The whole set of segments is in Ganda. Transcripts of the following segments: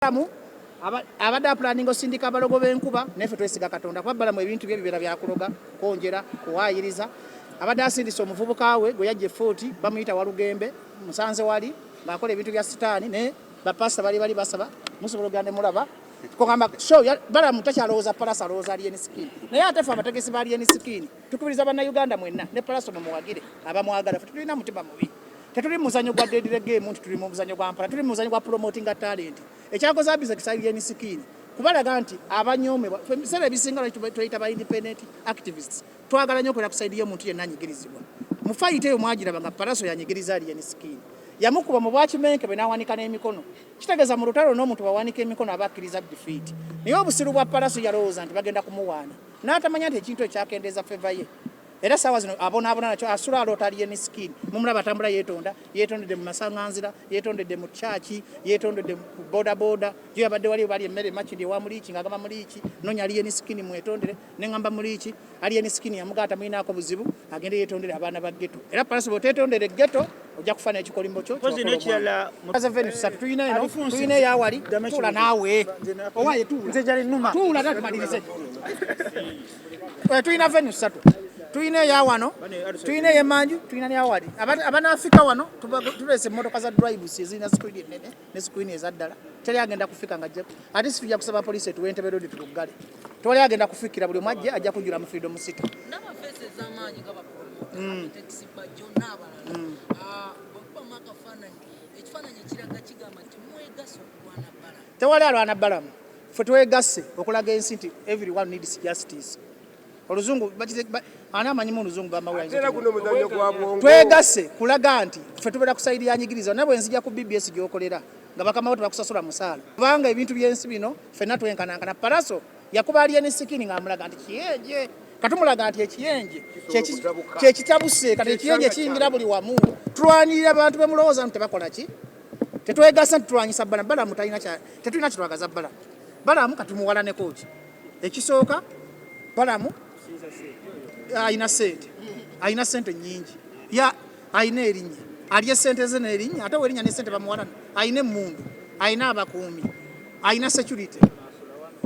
Balamu abadde planning osindika abalogo b'enkuba nefe twesiga Katonda kuba Balamu ebintu bye bibera byakuloga konjera kuwayiriza abadde asindisa omuvubuka we gwe yajje 40 bamuyita Walugembe musanze wali ng'akola ebintu bya sitaani ne bapasta bali basaba musobologande mulaba kugamba show Balamu takyalowooza palasa alowooza alien skin naye ate ffe abategesi ba alien skin tukubiriza Bannayuganda mwenna ne palasa mumuwagire abamwagala ffe tulina mutima mubi tetuli muzanyo gwa dead game tuli mu muzanyo gwa mpala tuli muzanyo gwa promoting talent ekyakoze business alien skin kubalaga nti abanyome sere ebisinga tuyita ba independent activists twagala nnyo kusaidia omuntu yenna anyigirizibwa mu fight eyo mwagiraba nga palaso yanyigiriza alien skin yamukuba mu bwakimenke bwe nawanika n'emikono kitegeeza mu lutalo n'omuntu bawanika emikono abakkiriza defeat naye obusiru bwa palaso yalowooza nti bagenda kumuwaana n'atamanya nti ekintu ekyakendeeza feva ye era sawa zino abona nakyo asula aloota alien skin mumulaba atambula yetondedde mu masaŋŋanzira yetondedde mu kyaki yetondedde mu bodaboda gye yabadde wali bali emmere makindi ewa muliiki ng'agamba muliiki nonya alien skin mwetondere neŋŋamba muliiki alien skin yamugaata mulinaako buzibu agende yetondere abaana ba ghetto era palasi bw'oteetondere ghetto ojja kufuna ekikolimbo kyo tulina eyawali tuula naawe owaye tuula tatumalirize tulina venue 3 tulina eya wano tulina eyemanju tulina ne awali abanaafika wano tulese emmotoka za drivers ezirina screen ennene ne screen ezaddala teri agenda kufika nga ajja ate si tujja kusaba poliisi etuwe Entebbe Road tuluggale tewali agenda kufikira buli mwajje ajja kujula mu Freedom City Bajjo tewali alwana Balamu ffe twegasse okulaga ensi nti everyone needs justice oluzungu anamanyi mu luzungu bamawulira twegasse kulaga nti ffe tubeera kusaidia anyigiriza naye bwe nzija ku BBS gy'okolera nga bakamawo tebakusasula musaala kubanga ebintu by'ensi bino ffenna twenkanankana palaso yakuba alien skin ng'amulaga nti kiyenje katumulaga nti ekiyenje kyekitabuse kati ekiyenje kiyingira buli wamu tulwanirira abantu bemulowooza nti tebakola ki tetwegasa nti tulwanyisa Balamu tetulina kitwagaza Balamu katumuwalaneko ki ekisooka Balamu ayina sente nyingi ayina erinnya alye sente ze n'erinnya ate werinnya ne sente bamuwalana ayina emmundu ayina abakuumi ayina security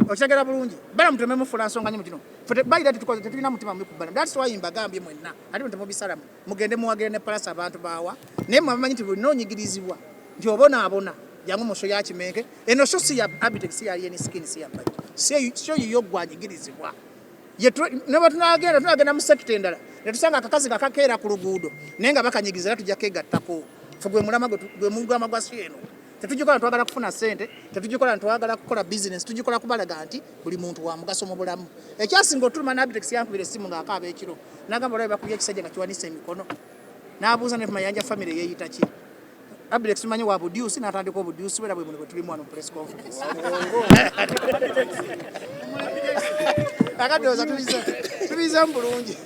okitegera bulungi Balamu tememufula nsonga nnyo kino bayira tetulina mutima mubi ku Balamu that's why mbagambye mwenna ate temubisalamu mugende muwagire ne palasa abantu baawa naye mwamanyi nti bulina onyigirizibwa nti obonaabona jangu mu sho ya Kimenke eno sho si ya Abitex si ya alien skin si ya Bajjo sho yiyo gwanyigirizibwa neba tunagenda mu sekita endala ne tusanga akakazi kakakeera ku luguudo naye nga bakanyigiza era tujja keegattako ffe gwe mugama gwa si eno tetugikola twagala kufuna sente tetugikola twagala kukola business tugikola kubalaga nti buli muntu wa mugaso mu bulamu ekyasinga otuluma n'Abitex yankubira essimu ng'akaaba ekiro n'agamba olaba bakubye ekisajja nga kiwanise emikono n'abuuza ne Mayanja family yeeyita ki Abitex tumanyi wa budyusi n'atandika obudyusi bwera bwe bwe tulimu wano mu press conference akadoza tubiza bulungi